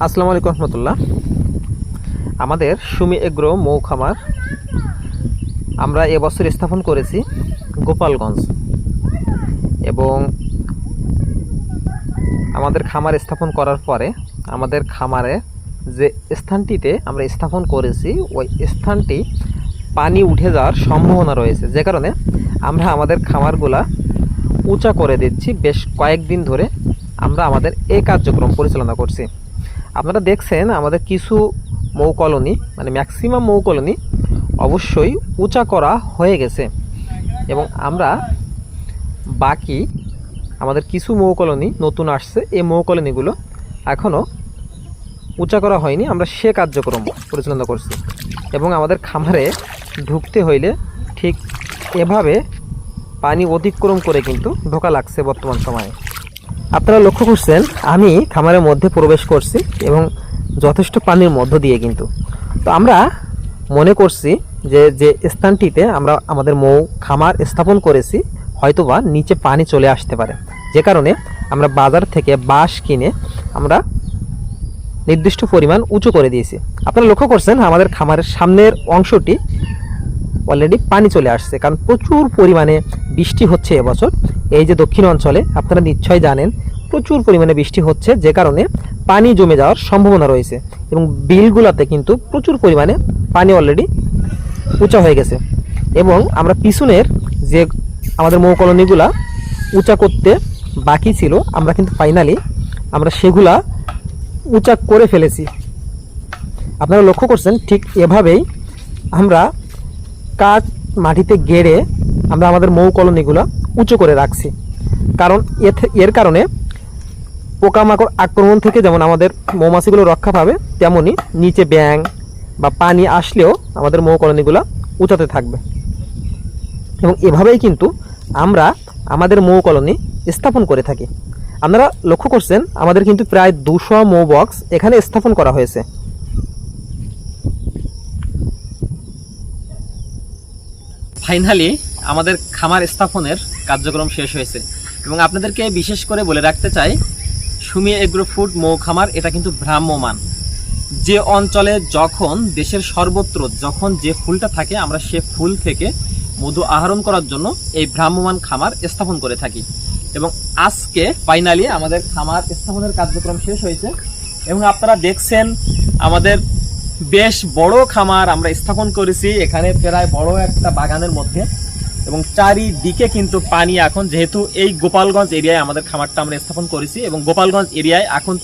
আসসালামু আলাইকুম রহমতুল্লাহ। আমাদের সুমি এগ্রো মৌ খামার আমরা এবছর স্থাপন করেছি গোপালগঞ্জ, এবং আমাদের খামার স্থাপন করার পরে আমাদের খামারে যে স্থানটিতে আমরা স্থাপন করেছি ওই স্থানটি পানি উঠে যাওয়ার সম্ভাবনা রয়েছে, যে কারণে আমরা আমাদের খামারগুলা উঁচা করে দিচ্ছি। বেশ কয়েকদিন ধরে আমরা আমাদের এই কার্যক্রম পরিচালনা করছি। আপনারা দেখছেন আমাদের কিছু মৌ কলোনি, মানে ম্যাক্সিমাম মৌ কলোনি অবশ্যই উঁচা করা হয়ে গেছে, এবং আমরা বাকি আমাদের কিছু মৌ কলোনি নতুন আসছে, এই মৌ কলোনিগুলো এখনও উঁচা করা হয়নি। আমরা সে কার্যক্রম পরিচালনা করছি, এবং আমাদের খামারে ঢুকতে হইলে ঠিক এভাবে পানি অতিক্রম করে কিন্তু ঢোকা লাগছে বর্তমান সময়ে। আপনারা লক্ষ্য করছেন আমি খামারের মধ্যে প্রবেশ করছি এবং যথেষ্ট পানির মধ্য দিয়ে কিন্তু। তো আমরা মনে করছি যে যে স্থানটিতে আমরা আমাদের মৌ খামার স্থাপন করেছি হয়তোবা নিচে পানি চলে আসতে পারে, যে কারণে আমরা বাজার থেকে বাঁশ কিনে আমরা নির্দিষ্ট পরিমাণ উঁচু করে দিয়েছি। আপনারা লক্ষ্য করছেন আমাদের খামারের সামনের অংশটি অলরেডি পানি চলে আসছে, কারণ প্রচুর পরিমাণে বৃষ্টি হচ্ছে এবছর। এই যে দক্ষিণ অঞ্চলে আপনারা নিশ্চয়ই জানেন প্রচুর পরিমাণে বৃষ্টি হচ্ছে, যে কারণে পানি জমে যাওয়ার সম্ভাবনা রয়েছে, এবং বিলগুলোতে কিন্তু প্রচুর পরিমাণে পানি অলরেডি উঁচা হয়ে গেছে। এবং আমরা পিছনের যে আমাদের মৌ কলোনিগুলা উঁচা করতে বাকি ছিল, আমরা কিন্তু ফাইনালি আমরা সেগুলা উঁচা করে ফেলেছি। আপনারা লক্ষ্য করছেন ঠিক এভাবেই আমরা কাঠ মাটিতে গেড়ে আমরা আমাদের মৌ কলোনিগুলো উঁচু করে রাখছি, কারণ এর কারণে পোকামাকড় আক্রমণ থেকে যেমন আমাদের মৌমাছিগুলো রক্ষা পাবে, তেমনি নিচে ব্যাঙ বা পানি আসলেও আমাদের মৌ কলোনিগুলো উঁচাতে থাকবে। এবং এভাবেই কিন্তু আমরা আমাদের মৌ কলোনি স্থাপন করে থাকি। আপনারা লক্ষ্য করছেন আমাদের কিন্তু প্রায় 200 মৌ বক্স এখানে স্থাপন করা হয়েছে। ফাইনালি আমাদের খামার স্থাপনের কার্যক্রম শেষ হয়েছে, এবং আপনাদেরকে বিশেষ করে বলে রাখতে চাই সুমি এগ্রো ফুড মৌ খামার এটা কিন্তু ভ্রাম্যমান। যে অঞ্চলে যখন দেশের সর্বত্র যখন যে ফুলটা থাকে আমরা সে ফুল থেকে মধু আহরণ করার জন্য এই ভ্রাম্যমান খামার স্থাপন করে থাকি। এবং আজকে ফাইনালি আমাদের খামার স্থাপনের কার্যক্রম শেষ হয়েছে, এবং আপনারা দেখছেন আমাদের বেশ বড় খামার আমরা স্থাপন করেছি এখানে প্রায় বড় একটা বাগানের মধ্যে, এবং চারিদিকে কিন্তু পানি এখন, যেহেতু এই গোপালগঞ্জ এরিয়ায় আমাদের খামারটা আমরা স্থাপন করেছি, এবং গোপালগঞ্জ এরিয়ায় এখন